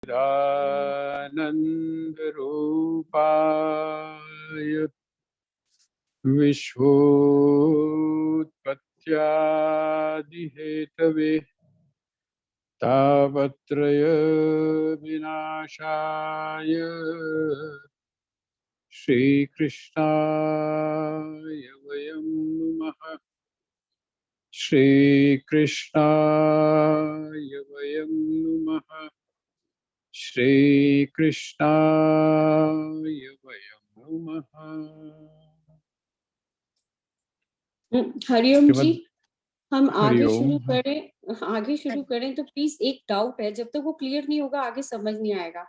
चिदानन्दरूपाय विश्वोत्पत्त्यादिहेतवे तापत्रय विनाशाय श्रीकृष्णाय वयं नमः। श्रीकृष्णाय वयं नमः। श्रीकृष्णाय वयं नमः। हरिओम जी, हम हरिओम। आगे शुरू करें तो प्लीज एक डाउट है, जब तक वो क्लियर नहीं होगा आगे समझ नहीं आएगा।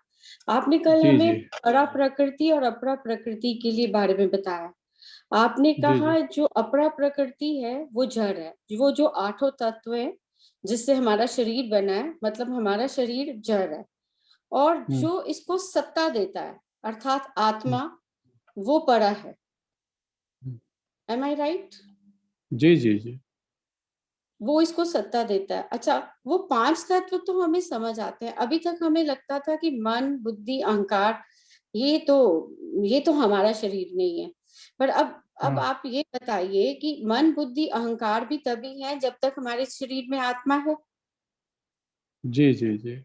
आपने कल जी हमें जी परा प्रकृति और अपरा प्रकृति के लिए बारे में बताया। आपने जी कहा जी जो अपरा प्रकृति है वो जड़ है, वो जो आठों तत्व है जिससे हमारा शरीर बना है, मतलब हमारा शरीर जड़ है। और जो इसको सत्ता देता है अर्थात आत्मा, वो परा है। एम आई राइट? जी जी जी वो इसको सत्ता देता है। अच्छा, वो पांच तत्व तो हमें समझ आते हैं। अभी तक हमें लगता था कि मन, बुद्धि, अहंकार ये तो हमारा शरीर नहीं है। पर अब हाँ आप ये बताइए कि मन, बुद्धि, अहंकार भी तभी है जब तक हमारे शरीर में आत्मा हो। जी जी जी ये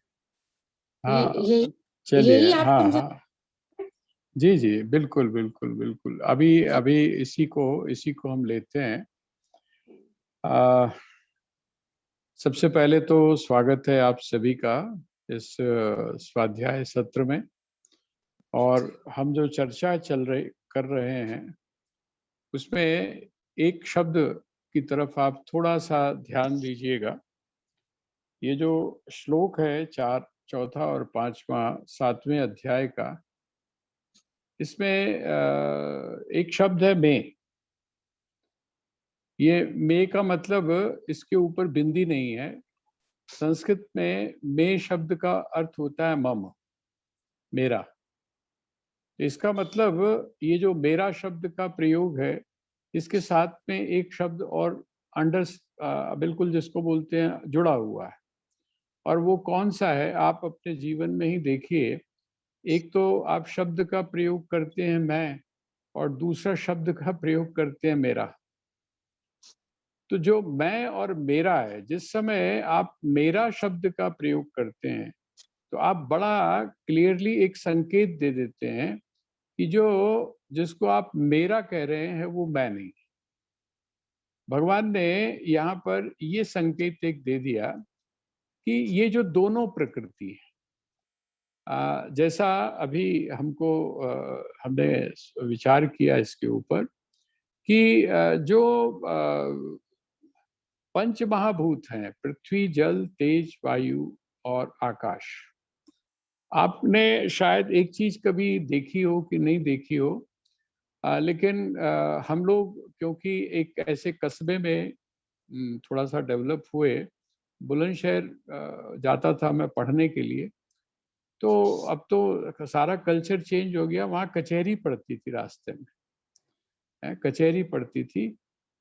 हाँ यही चलिए। यही आप हाँ समझा। हाँ जी जी बिल्कुल बिल्कुल बिल्कुल। अभी अभी इसी को हम लेते हैं। आ, सबसे पहले तो स्वागत है आप सभी का इस स्वाध्याय सत्र में। और हम जो चर्चा कर रहे हैं उसमें एक शब्द की तरफ आप थोड़ा सा ध्यान दीजिएगा। ये जो श्लोक है चौथा और पांचवा सातवें अध्याय का, इसमें एक शब्द है मैं। ये मैं का मतलब इसके ऊपर बिंदी नहीं है। संस्कृत में मैं शब्द का अर्थ होता है मम, मेरा। इसका मतलब ये जो मेरा शब्द का प्रयोग है, इसके साथ में एक शब्द और अंडर बिल्कुल जिसको बोलते हैं जुड़ा हुआ है। और वो कौन सा है आप अपने जीवन में ही देखिए। एक तो आप शब्द का प्रयोग करते हैं मैं, और दूसरा शब्द का प्रयोग करते हैं मेरा। तो जो मैं और मेरा है, जिस समय आप मेरा शब्द का प्रयोग करते हैं तो आप बड़ा क्लियरली एक संकेत दे देते हैं कि जो जिसको आप मेरा कह रहे हैं वो मैं नहीं। भगवान ने यहाँ पर ये संकेत एक दे दिया कि ये जो दोनों प्रकृति है, जैसा अभी हमने विचार किया इसके ऊपर कि जो पंच महाभूत हैं, पृथ्वी, जल, तेज, वायु और आकाश। आपने शायद एक चीज कभी देखी हो कि नहीं देखी हो, लेकिन हम लोग क्योंकि एक ऐसे कस्बे में थोड़ा सा डेवलप हुए, बुलंदशहर जाता था मैं पढ़ने के लिए। तो अब तो सारा कल्चर चेंज हो गया। वहाँ कचहरी पड़ती थी रास्ते में, कचहरी पड़ती थी।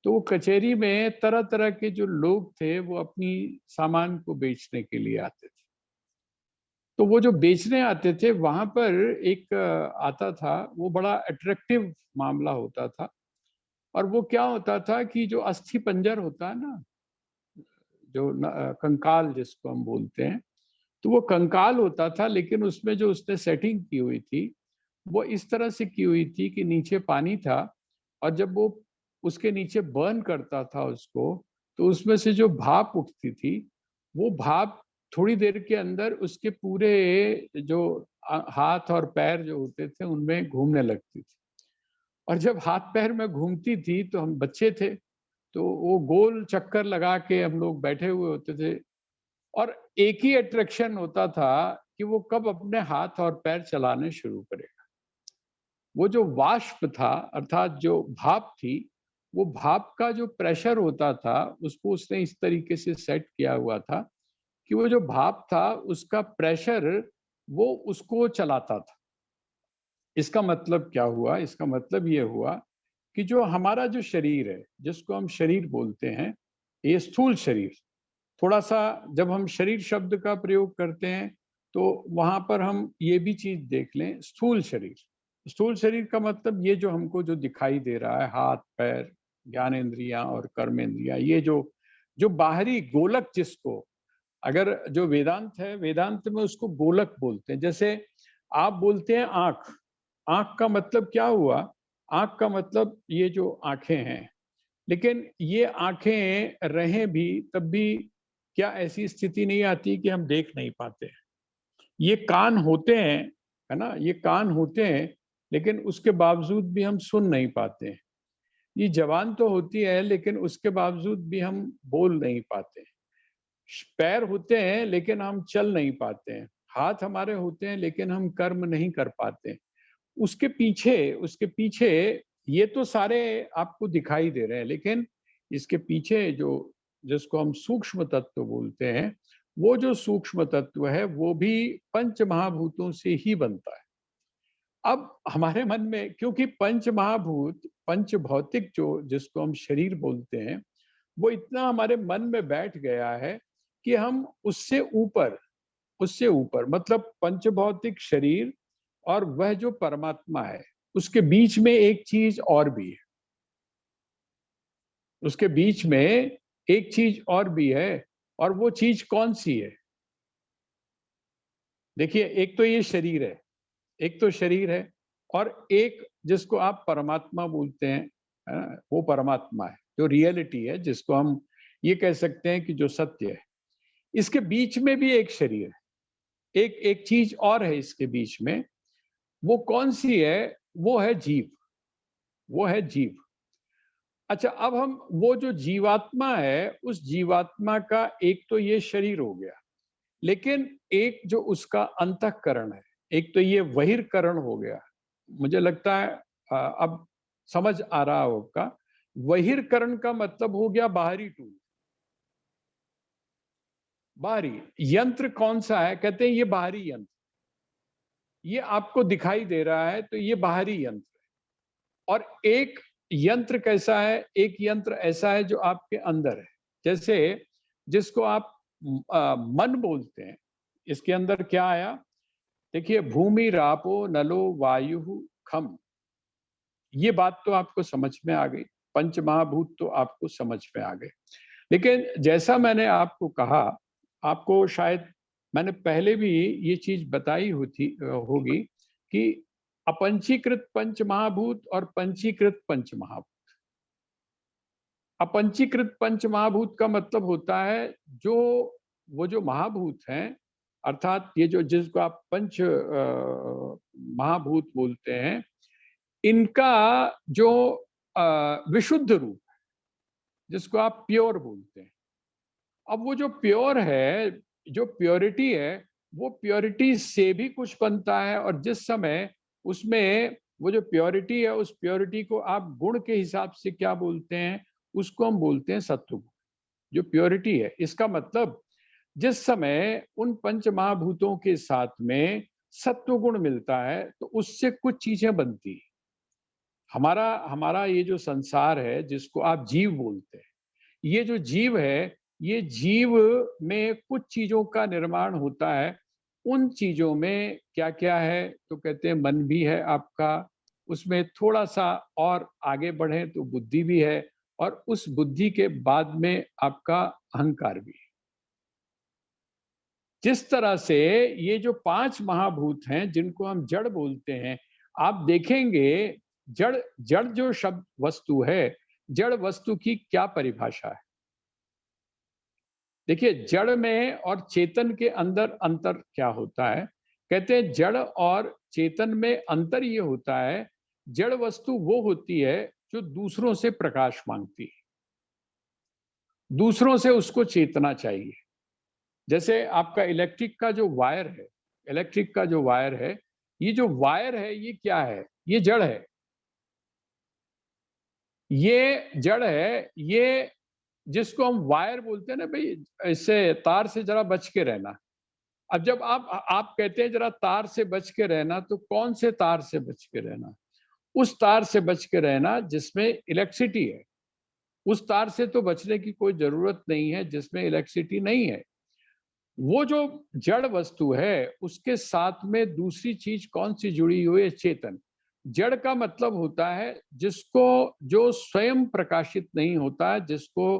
तो वो कचहरी में तरह तरह के जो लोग थे वो अपनी सामान को बेचने के लिए आते थे। तो वो जो बेचने आते थे वहां पर एक आता था, वो बड़ा अट्रैक्टिव मामला होता था। और वो क्या होता था कि जो अस्थि पंजर होता है ना, जो कंकाल जिसको हम बोलते हैं, तो वो कंकाल होता था। लेकिन उसमें जो उसने सेटिंग की हुई थी वो इस तरह से की हुई थी कि नीचे पानी था, और जब वो उसके नीचे बर्न करता था उसको, तो उसमें से जो भाप उठती थी, वो भाप थोड़ी देर के अंदर उसके पूरे जो हाथ और पैर जो होते थे उनमें घूमने लगती थी। और जब हाथ पैर में घूमती थी तो हम बच्चे थे, तो वो गोल चक्कर लगा के हम लोग बैठे हुए होते थे। और एक ही अट्रैक्शन होता था कि वो कब अपने हाथ और पैर चलाने शुरू करेगा। वो जो वाष्प था, अर्थात जो भाप थी, वो भाप का जो प्रेशर होता था उसको उसने इस तरीके से सेट किया हुआ था कि वो जो भाप था उसका प्रेशर वो उसको चलाता था। इसका मतलब क्या हुआ? इसका मतलब ये हुआ कि जो हमारा जो शरीर है, जिसको हम शरीर बोलते हैं, ये स्थूल शरीर, थोड़ा सा जब हम शरीर शब्द का प्रयोग करते हैं तो वहां पर हम ये भी चीज देख लें, स्थूल शरीर। स्थूल शरीर का मतलब ये जो हमको जो दिखाई दे रहा है, हाथ पैर, ज्ञानेंद्रियां और कर्मेंद्रियां, ये जो जो बाहरी गोलक, जिसको अगर जो वेदांत है, वेदांत में उसको गोलक बोलते हैं। जैसे आप बोलते हैं आंख, आंख का मतलब क्या हुआ? आंख का मतलब ये जो आंखें हैं, लेकिन ये आंखें रहें भी तब भी क्या ऐसी स्थिति नहीं आती कि हम देख नहीं पाते? ये कान होते हैं, है ना, ये कान होते हैं, लेकिन उसके बावजूद भी हम सुन नहीं पाते हैं। ये जबान तो होती है, लेकिन उसके बावजूद भी हम बोल नहीं पाते। पैर होते हैं, लेकिन हम चल नहीं पाते हैं। हाथ हमारे होते हैं, लेकिन हम कर्म नहीं कर पाते। उसके पीछे ये तो सारे आपको दिखाई दे रहे हैं, लेकिन इसके पीछे जो, जिसको हम सूक्ष्म तत्व बोलते हैं, वो जो सूक्ष्म तत्व है वो भी पंच महाभूतों से ही बनता है। अब हमारे मन में, क्योंकि पंच महाभूत, पंच भौतिक जो, जिसको हम शरीर बोलते हैं, वो इतना हमारे मन में बैठ गया है कि हम उससे ऊपर मतलब पंच भौतिक शरीर और वह जो परमात्मा है, उसके बीच में एक चीज और भी है। उसके बीच में एक चीज और भी है, और वो चीज कौन सी है? देखिए, एक तो ये शरीर है, एक तो शरीर है, और एक जिसको आप परमात्मा बोलते हैं, है ना, वो परमात्मा है, जो रियलिटी है, जिसको हम ये कह सकते हैं कि जो सत्य है। इसके बीच में भी एक शरीर है, एक एक चीज और है इसके बीच में। वो कौन सी है? वो है जीव, वो है जीव। अच्छा, अब हम वो जो जीवात्मा है, उस जीवात्मा का एक तो ये शरीर हो गया, लेकिन एक जो उसका अंतःकरण है, एक तो ये बहिर्करण हो गया। मुझे लगता है अब समझ आ रहा होगा। बहिर्करण का मतलब हो गया बाहरी टूल। बाहरी यंत्र कौन सा है? कहते हैं ये बाहरी यंत्र। ये आपको दिखाई दे रहा है तो ये बाहरी यंत्र है। और एक यंत्र कैसा है? एक यंत्र ऐसा है जो आपके अंदर है। जैसे जिसको आप मन बोलते हैं, इसके अंदर क्या आया? देखिए, भूमि रापो नलो वायु खम, ये बात तो आपको समझ में आ गई। पंच महाभूत तो आपको समझ में आ गए। लेकिन जैसा मैंने आपको कहा, आपको शायद मैंने पहले भी ये चीज बताई होगी कि अपंचीकृत पंच महाभूत और पंचीकृत पंच महाभूत। अपंचीकृत पंच महाभूत का मतलब होता है जो, वो जो महाभूत हैं, अर्थात ये जो, जिसको आप पंच महाभूत बोलते हैं, इनका जो विशुद्ध रूप, जिसको आप प्योर बोलते हैं। अब वो जो प्योर है, जो प्योरिटी है, वो प्योरिटी से भी कुछ बनता है। और जिस समय उसमें वो जो प्योरिटी है, उस प्योरिटी को आप गुण के हिसाब से क्या बोलते हैं? उसको हम बोलते हैं सत्व गुण। जो प्योरिटी है, इसका मतलब जिस समय उन पंच महाभूतों के साथ में सत्व गुण मिलता है, तो उससे कुछ चीजें बनती हैं। हमारा हमारा ये जो संसार है, जिसको आप जीव बोलते हैं, ये जो जीव है, ये जीव में कुछ चीजों का निर्माण होता है। उन चीजों में क्या क्या है? तो कहते हैं मन भी है आपका, उसमें थोड़ा सा और आगे बढ़े तो बुद्धि भी है, और उस बुद्धि के बाद में आपका अहंकार भी है। जिस तरह से ये जो पांच महाभूत हैं, जिनको हम जड़ बोलते हैं, आप देखेंगे, जड़ जड़ जो शब्द वस्तु है, जड़ वस्तु की क्या परिभाषा है? देखिए, जड़ में और चेतन के अंदर अंतर क्या होता है? कहते हैं जड़ और चेतन में अंतर ये होता है, जड़ वस्तु वो होती है जो दूसरों से प्रकाश मांगती है, दूसरों से उसको चेतना चाहिए। जैसे आपका इलेक्ट्रिक का जो वायर है, इलेक्ट्रिक का जो वायर है, ये जो वायर है, ये क्या है? ये जड़ है। ये जड़ है, ये जिसको हम वायर बोलते हैं ना भाई, इससे तार से जरा बच के रहना। अब जब आप कहते हैं जरा तार से बच के रहना, तो कौन से तार से बच के रहना? उस तार से बच के रहना जिसमें इलेक्ट्रिसिटी है। उस तार से तो बचने की कोई जरूरत नहीं है जिसमें इलेक्ट्रिसिटी नहीं है। वो जो जड़ वस्तु है उसके साथ में दूसरी चीज कौन सी जुड़ी हुई है? चेतन। जड़ का मतलब होता है जिसको, जो स्वयं प्रकाशित नहीं होता, जिसको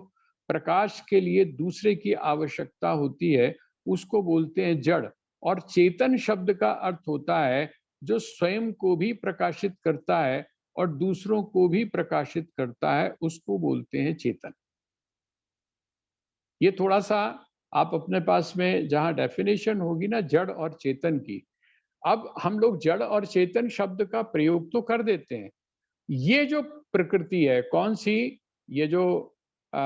प्रकाश के लिए दूसरे की आवश्यकता होती है, उसको बोलते हैं जड़। और चेतन शब्द का अर्थ होता है जो स्वयं को भी प्रकाशित करता है और दूसरों को भी प्रकाशित करता है, उसको बोलते हैं चेतन। ये थोड़ा-सा आप अपने पास में जहाँ डेफिनेशन होगी ना जड़ और चेतन की, अब हम लोग जड़ और चेतन शब्द का प्रयोग तो कर देते हैं। ये जो प्रकृति है कौन-सी? ये जो अ,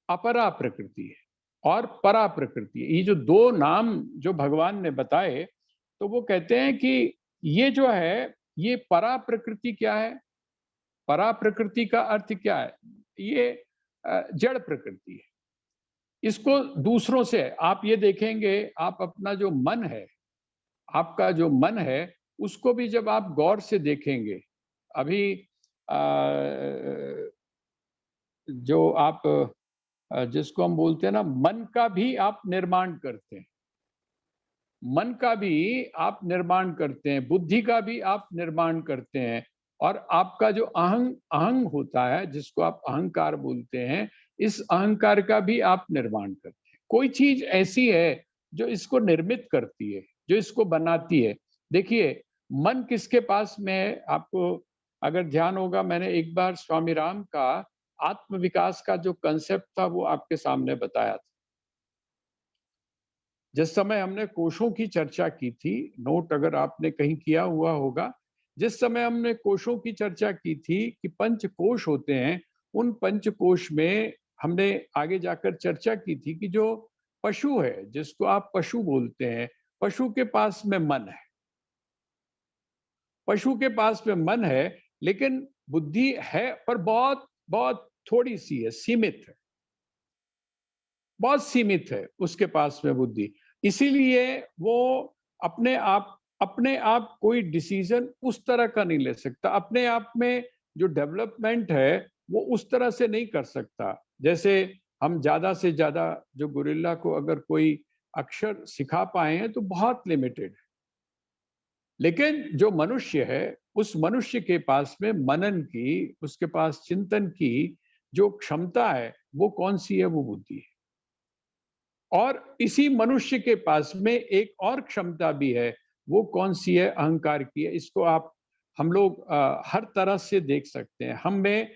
अपरा प्रकृति है और परा प्रकृति है। ये जो 2 नाम जो भगवान ने बताए, तो वो कहते हैं कि ये जो है, ये परा प्रकृति क्या है? परा प्रकृति का अर्थ क्या है? ये जड़ प्रकृति है। इसको दूसरों से आप ये देखेंगे, आप अपना जो मन है, आपका जो मन है, उसको भी जब आप गौर से देखेंगे, अभी अ, जो आप जिसको हम बोलते हैं ना, मन का भी आप निर्माण करते हैं। मन का भी आप निर्माण करते हैं, बुद्धि का भी आप निर्माण करते हैं और आपका जो अहंग अहंग होता है, जिसको आप अहंकार बोलते हैं, इस अहंकार का भी आप निर्माण करते हैं। कोई चीज़ ऐसी है जो इसको निर्मित करती है, जो इसको बनाती है। देखिए, मन किसके पास में है? आपको अगर ध्यान होगा, मैंने एक बार स्वामी राम का आत्म विकास का जो कांसेप्ट था, वो आपके सामने बताया था। जिस समय हमने कोशों की चर्चा की थी, नोट अगर आपने कहीं किया हुआ होगा, जिस समय हमने कोशों की चर्चा की थी कि पंचकोश होते हैं, उन पंचकोश में हमने आगे जाकर चर्चा की थी कि जो पशु है, जिसको आप पशु बोलते हैं, पशु के पास में मन है। पशु के पास में मन है, लेकिन बुद्धि है पर बहुत बहुत थोड़ी-सी है, सीमित है। बहुत सीमित है उसके पास में बुद्धि। इसीलिए वो अपने आप कोई डिसीजन उस तरह का नहीं ले सकता। अपने आप में जो डेवलपमेंट है, वो उस तरह से नहीं कर सकता। जैसे हम ज़्यादा से ज़्यादा जो गोरिल्ला को अगर कोई अक्षर सिखा पाए हैं, तो बहुत लिमिटेड है। लेकिन जो मनुष्य है, उस मनुष्य के पास में मनन की, उसके पास चिंतन की जो क्षमता है, वो कौन-सी है? वो बुद्धि है। और इसी मनुष्य के पास में एक और क्षमता भी है, वो कौन-सी है? अहंकार की है। इसको आप हम लोग हर तरह से देख सकते हैं। हम में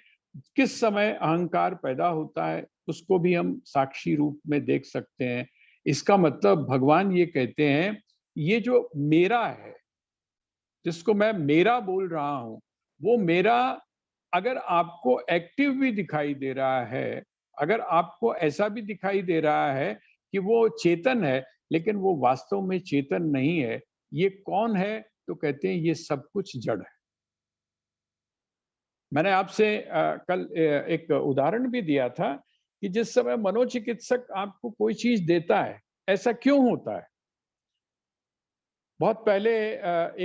किस समय अहंकार पैदा होता है, उसको भी हम साक्षी रूप में देख सकते हैं। इसका मतलब भगवान ये कहते हैं, ये जो मेरा है, जिसको मैं मेरा बोल रहा हूँ, वो मेरा अगर आपको एक्टिव भी दिखाई दे रहा है, अगर आपको ऐसा भी दिखाई दे रहा है कि वो चेतन है, लेकिन वो वास्तव में चेतन नहीं है। ये कौन है? तो कहते हैं ये सब कुछ जड़ है। मैंने आपसे कल एक उदाहरण भी दिया था कि जिस समय मनोचिकित्सक आपको कोई चीज़ देता है, ऐसा क्यों होता है? बहुत पहले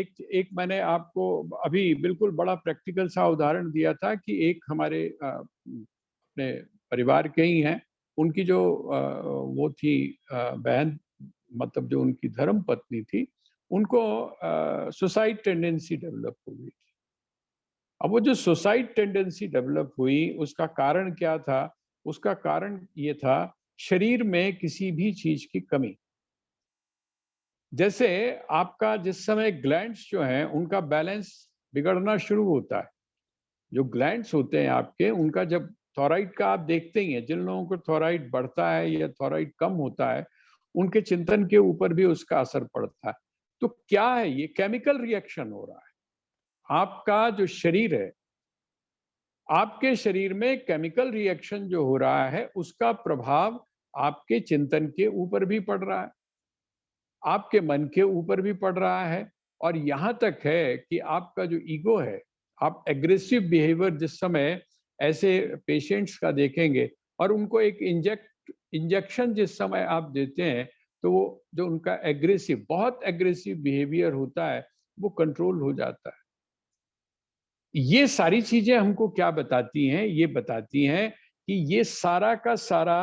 एक एक मैंने आपको अभी बिल्कुल बड़ा प्रैक्टिकल सा उदाहरण दिया था कि एक हमारे अपने परिवार के ही हैं, उनकी जो वो थी बहन, मतलब जो उनकी धर्म पत्नी थी, उनको सुसाइड टेंडेंसी डेवलप हो गई थी। अब वो जो सुसाइड टेंडेंसी डेवलप हुई, उसका कारण क्या था? उसका कारण ये था, शरीर में किसी भी चीज़ की कमी। जैसे आपका जिस समय ग्लैंड्स जो हैं, उनका बैलेंस बिगड़ना शुरू होता है। जो ग्लैंड्स होते हैं आपके, उनका जब थॉराइड का आप देखते ही हैं, जिन लोगों को थॉराइड बढ़ता है या थॉराइड कम होता है, उनके चिंतन के ऊपर भी उसका असर पड़ता है। तो क्या है ये? केमिकल रिएक्शन हो रहा है। आपका जो शरीर है, आपके शरीर में केमिकल रिएक्शन जो हो रहा है, उसका प्रभाव आपके चिंतन के ऊपर भी पड़ रहा है। आपके मन के ऊपर भी पड़ रहा है और यहाँ तक है कि आपका जो ईगो है, आप एग्रेसिव बिहेवियर जिस समय ऐसे पेशेंट्स का देखेंगे और उनको एक इंजेक्शन जिस समय आप देते हैं, तो वो जो उनका बहुत एग्रेसिव बिहेवियर होता है, वो कंट्रोल हो जाता है। ये सारी चीजें हमको क्या बताती हैं? ये बताती हैं कि ये सारा का सारा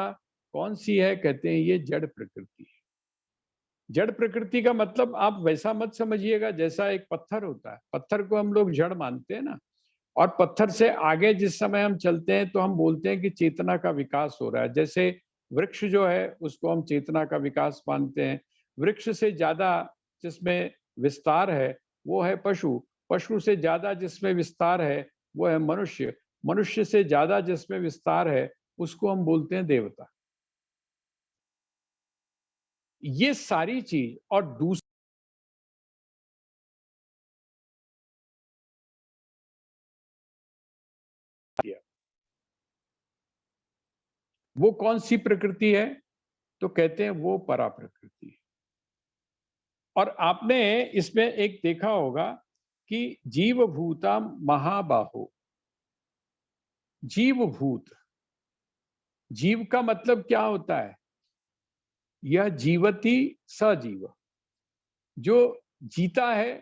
कौन सी है? कहते हैं ये जड़ प्रकृति है। जड़ प्रकृति का मतलब आप वैसा मत समझिएगा जैसा एक पत्थर होता है, पत्थर को हम लोग जड़ मानते हैं ना, और पत्थर से आगे जिस समय हम चलते हैं तो हम बोलते हैं कि चेतना का विकास हो रहा है। जैसे वृक्ष जो है उसको हम चेतना का विकास मानते हैं। वृक्ष से ज्यादा जिसमें विस्तार है वो है पशु, पशु से ज्यादा जिसमें विस्तार है वो है मनुष्य, मनुष्य से ज्यादा जिसमें विस्तार है उसको हम बोलते हैं देवता। ये सारी चीज और दूसरी वो कौन सी प्रकृति है, तो कहते हैं वो परा प्रकृति है। और आपने इसमें एक देखा होगा कि जीव भूता महाबाहो, जीव भूत, जीव का मतलब क्या होता है, यह जीवती सजीव, जो जीता है,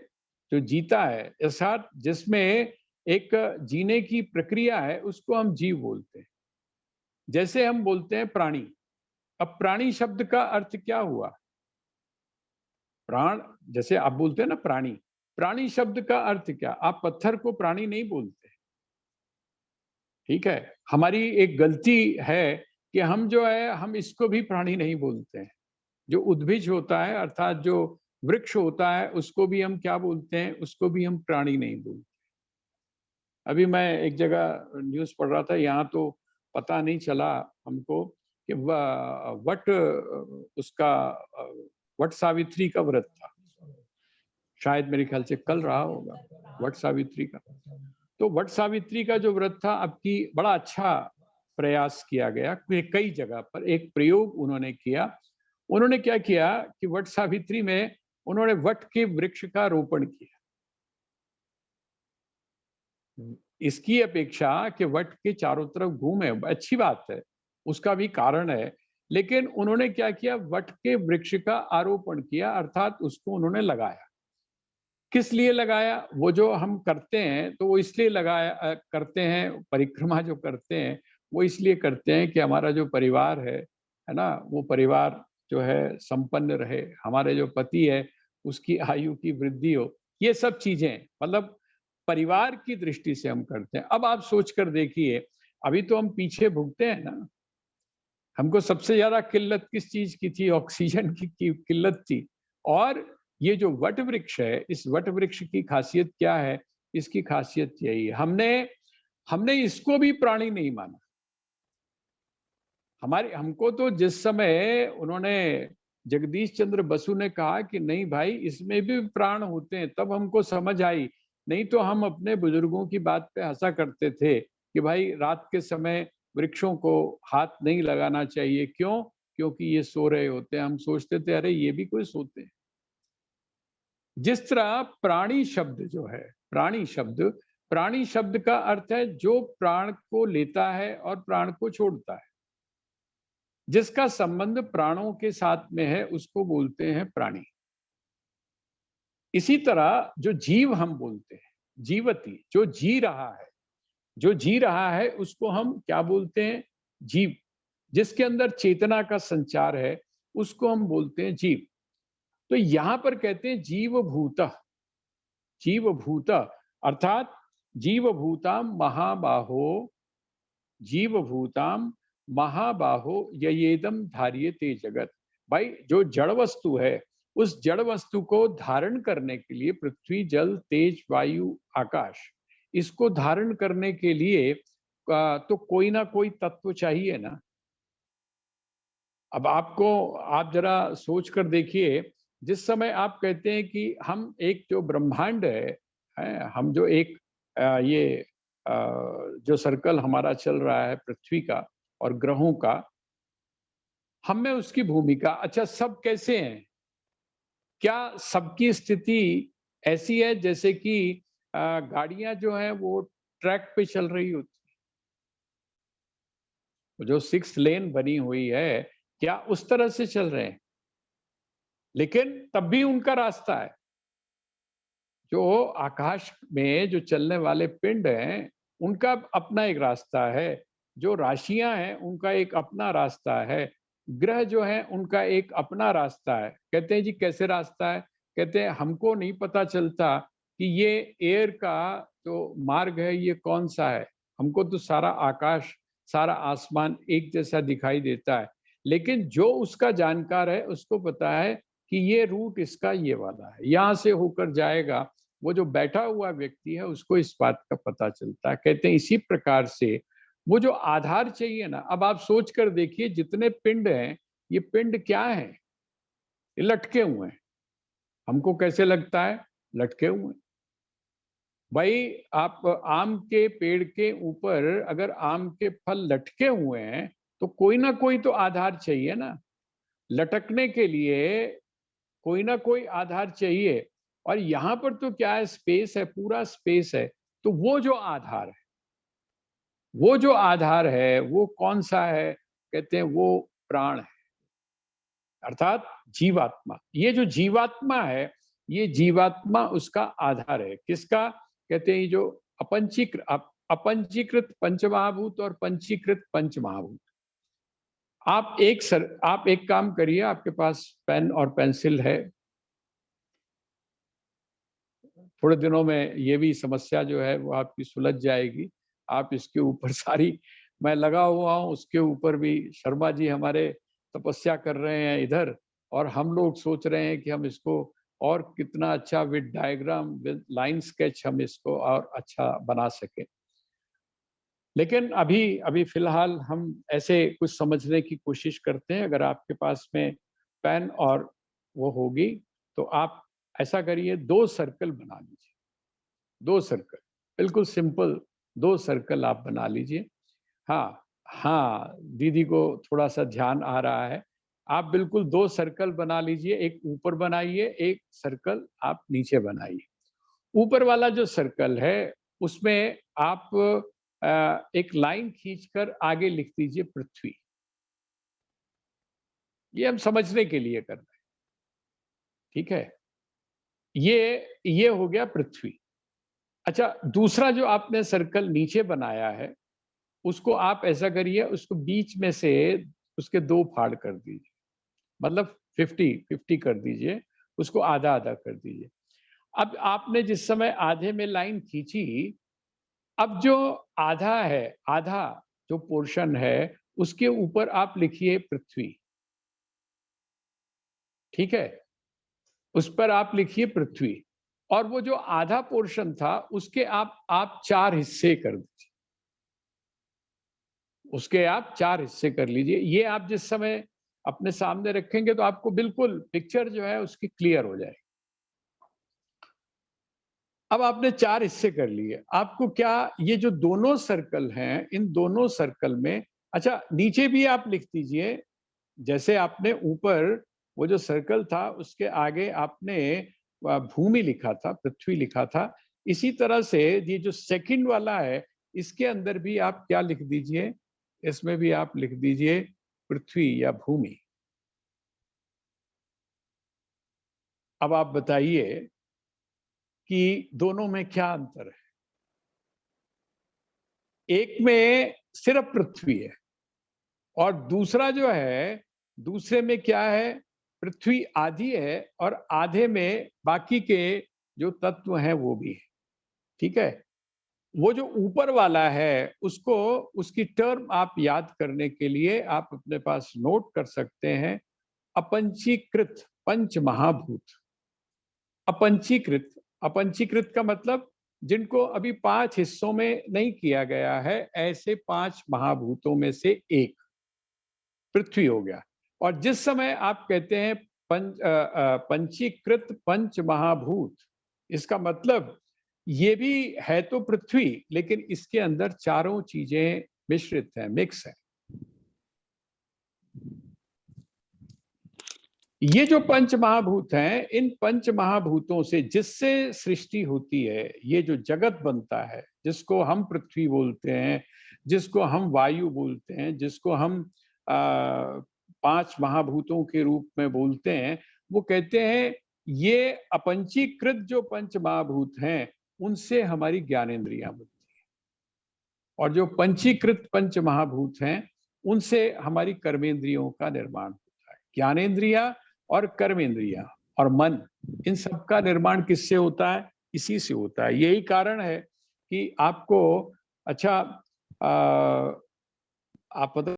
जो जीता है अर्थात जिसमें एक जीने की प्रक्रिया है उसको हम जीव बोलते हैं। जैसे हम बोलते हैं प्राणी, अब प्राणी शब्द का अर्थ क्या हुआ, प्राण, जैसे आप बोलते हैं ना प्राणी, प्राणी शब्द का अर्थ क्या, आप पत्थर को प्राणी नहीं बोलते, ठीक है। हमारी एक गलती है कि हम जो है हम इसको भी प्राणी नहीं बोलते हैं। जो उद्भिज होता है अर्थात जो वृक्ष होता है उसको भी हम क्या बोलते हैं, उसको भी हम प्राणी नहीं बोलते। अभी मैं एक जगह न्यूज़ पढ़ रहा था, यहाँ तो पता नहीं चला हमको कि वट उसका वट सावित्री का व्रत था, शायद मेरे ख्याल से कल रहा होगा वट सावित्री का। तो वट सावित्री का जो व्रत था, अब की बड़ा अच्छा प्रयास किया गया, कई जगह पर एक प्रयोग उन्होंने किया। उन्होंने क्या किया कि वट सावित्री में उन्होंने वट के वृक्ष का रोपण किया, इसकी अपेक्षा कि वट के चारों तरफ घूमे, अच्छी बात है, उसका भी कारण है, लेकिन उन्होंने क्या किया, वट के वृक्ष का आरोपण किया अर्थात उसको उन्होंने लगाया। किस लिए लगाया, वो जो हम करते हैं तो वो इसलिए लगाया करते हैं, परिक्रमा जो करते हैं वो इसलिए करते हैं कि हमारा जो परिवार है ना, वो परिवार जो है संपन्न रहे, हमारे जो पति है उसकी आयु की वृद्धि हो, ये सब चीजें मतलब परिवार की दृष्टि से हम करते हैं। अब आप सोच कर देखिए, अभी तो हम पीछे भुगते हैं ना, हमको सबसे ज्यादा किल्लत किस चीज की थी, ऑक्सीजन की किल्लत थी। और ये जो वट वृक्ष है, इस वट वृक्ष की खासियत क्या है, इसकी खासियत यही है, हमने हमने इसको भी प्राणी नहीं माना। हमारे हमको तो जिस समय उन्होंने जगदीश चंद्र बसु ने कहा कि नहीं भाई इसमें भी प्राण होते हैं, तब हमको समझ आई, नहीं तो हम अपने बुजुर्गों की बात पे हंसा करते थे कि भाई रात के समय वृक्षों को हाथ नहीं लगाना चाहिए, क्यों, क्योंकि ये सो रहे होते हैं। हम सोचते थे अरे ये भी कोई सोते हैं। जिस तरह प्राणी शब्द जो है, प्राणी शब्द, प्राणी शब्द का अर्थ है जो प्राण को लेता है और प्राण को छोड़ता है, जिसका संबंध प्राणों के साथ में है उसको बोलते हैं प्राणी। इसी तरह जो जीव हम बोलते हैं, जीवती, जो जी रहा है, जो जी रहा है उसको हम क्या बोलते हैं, जीव। जिसके अंदर चेतना का संचार है उसको हम बोलते हैं जीव। तो यहां पर कहते हैं जीव भूत, जीव भूत अर्थात जीव भूताम महाबाहो, जीव भूताम महाबाहो ययेदम धार्यते जगत। भाई जो जड़ वस्तु है उस जड़ वस्तु को धारण करने के लिए पृथ्वी जल तेज वायु आकाश, इसको धारण करने के लिए तो कोई ना कोई तत्व चाहिए ना। अब आपको, आप जरा सोच कर देखिए, जिस समय आप कहते हैं कि हम एक जो ब्रह्मांड है हम जो एक ये जो सर्कल हमारा चल रहा है पृथ्वी का और ग्रहों का, हम में उसकी भूमिका, अच्छा सब कैसे हैं, क्या सबकी स्थिति ऐसी है जैसे कि गाड़ियां जो हैं वो ट्रैक पे चल रही होती, जो 6 लेन बनी हुई है क्या उस तरह से चल रहे हैं, लेकिन तब भी उनका रास्ता है। जो आकाश में जो चलने वाले पिंड हैं उनका अपना एक रास्ता है, जो राशियां हैं उनका एक अपना रास्ता है, ग्रह जो है उनका एक अपना रास्ता है। कहते हैं जी कैसे रास्ता है? कहते हैं हमको नहीं पता चलता कि ये एयर का जो मार्ग है ये कौन सा है। हमको तो सारा आकाश, सारा आसमान एक जैसा दिखाई देता है, लेकिन जो उसका जानकार है उसको पता है कि ये रूट इसका ये वाला है, यहाँ से होकर जाएगा। वो जो बैठा हुआ व्यक्ति है उसको इस बात का पता चलता है। कहते हैं इसी प्रकार से वो जो आधार चाहिए ना, अब आप सोच कर देखिए जितने पिंड हैं, ये पिंड क्या है? ये लटके हुए हैं। हमको कैसे लगता है? लटके हुए हैं। भाई आप आम के पेड़ के ऊपर अगर आम के फल लटके हुए हैं तो कोई ना कोई तो आधार चाहिए ना। लटकने के लिए कोई ना कोई आधार चाहिए, और यहाँ पर तो क्या है, स्पेस है, पूरा स्पेस है। तो वो जो आधार है, वो जो आधार है वो कौन सा है? कहते हैं वो प्राण है, अर्थात जीवात्मा। ये जो जीवात्मा है, ये जीवात्मा उसका आधार है। किसका? कहते हैं जो अपंचीकृत पंचमहाभूत और पंचीकृत पंचमहाभूत। आप एक काम करिए, आपके पास पेन और पेंसिल है। थोड़े दिनों में ये भी समस्या जो है वो आपकी सुलझ जाएगी। आप इसके ऊपर सारी, मैं लगा हुआ हूँ उसके ऊपर भी। शर्मा जी हमारे तपस्या कर रहे हैं इधर, और हम लोग सोच रहे हैं कि हम इसको और कितना अच्छा with diagram, with line sketch हम इसको और अच्छा बना सकें। लेकिन अभी अभी फिलहाल हम ऐसे कुछ समझने की कोशिश करते हैं। अगर आपके पास में पेन और वो होगी तो आप ऐसा करिए, 2 सर्कल बना लीजिए। 2 सर्कल, बिल्कुल सिंपल 2 सर्कल आप बना लीजिए। हाँ, हाँ, दीदी को थोड़ा-सा ध्यान आ रहा है। आप बिल्कुल 2 सर्कल बना लीजिए, एक ऊपर बनाइए, एक सर्कल आप नीचे बनाइए। ऊपर वाला जो सर्कल है, उसमें आप एक लाइन खींचकर आगे लिख दीजिए पृथ्वी। ये हम समझने के लिए कर रहे हैं, ठीक है? ये हो गया पृथ्वी। अच्छा, दूसरा जो आपने सर्कल नीचे बनाया है, उसको आप ऐसा करिए, उसको बीच में से उसके 2 फाड़ कर दीजिए। मतलब 50-50 कर दीजिए, उसको आधा-आधा कर दीजिए। अब आपने जिस समय आधे में लाइन खींची, अब जो आधा है, आधा जो पोर्शन है, उसके ऊपर आप लिखिए पृथ्वी, ठीक है? उस पर आप लिखिए पृथ्वी, और वो जो आधा पोर्शन था, उसके आप 4 हिस्से कर दीजिए। उसके आप 4 हिस्से कर लीजिए। ये आप जिस समय अपने सामने रखेंगे तो आपको बिल्कुल पिक्चर जो है उसकी क्लियर हो जाएगी। अब आपने 4 हिस्से कर लिए। आपको क्या, ये जो दोनों सर्कल हैं, इन दोनों सर्कल में, अच्छा नीचे भी आप लिख दीजिए। जैसे आपने ऊपर वो जो सर्कल था उसके आगे आपने भूमि लिखा था, पृथ्वी लिखा था, इसी तरह से ये जो सेकंड वाला है, इसके अंदर भी आप क्या लिख दीजिए, इसमें भी आप लिख दीजिए पृथ्वी या भूमि। अब आप बताइए कि दोनों में क्या अंतर है? एक में सिर्फ पृथ्वी है, और दूसरा जो है, दूसरे में क्या है, पृथ्वी आधी है और आधे में बाकी के जो तत्व हैं वो भी है, ठीक है? वो जो ऊपर वाला है उसको, उसकी टर्म आप याद करने के लिए आप अपने पास नोट कर सकते हैं, अपंचीकृत पंच महाभूत। अपंचीकृत, अपंचीकृत का मतलब जिनको अभी 5 हिस्सों में नहीं किया गया है, ऐसे 5 महाभूतों में से एक पृथ्वी हो गया। और जिस समय आप कहते हैं पंचीकृत पंच महाभूत, इसका मतलब ये भी है तो पृथ्वी, लेकिन इसके अंदर चारों चीजें मिश्रित हैं, मिक्स है। ये जो पंच महाभूत हैं, इन पंच महाभूतों से जिससे सृष्टि होती है, ये जो जगत बनता है, जिसको हम पृथ्वी बोलते हैं, जिसको हम वायु बोलते हैं, जिसको हम 5 महाभूतों के रूप में बोलते हैं, वो कहते हैं ये अपंचीकृत जो पंच महाभूत हैं, उनसे हमारी ज्ञानेंद्रियां बनती हैं। और जो पंचीकृत पंच महाभूत हैं, उनसे हमारी कर्मेंद्रियों का निर्माण होता है। ज्ञानेंद्रिया और कर्मेंद्रिया और मन, इन सब का निर्माण किससे होता है? इसी से होता है। यही कारण है कि आपको अच्छा आप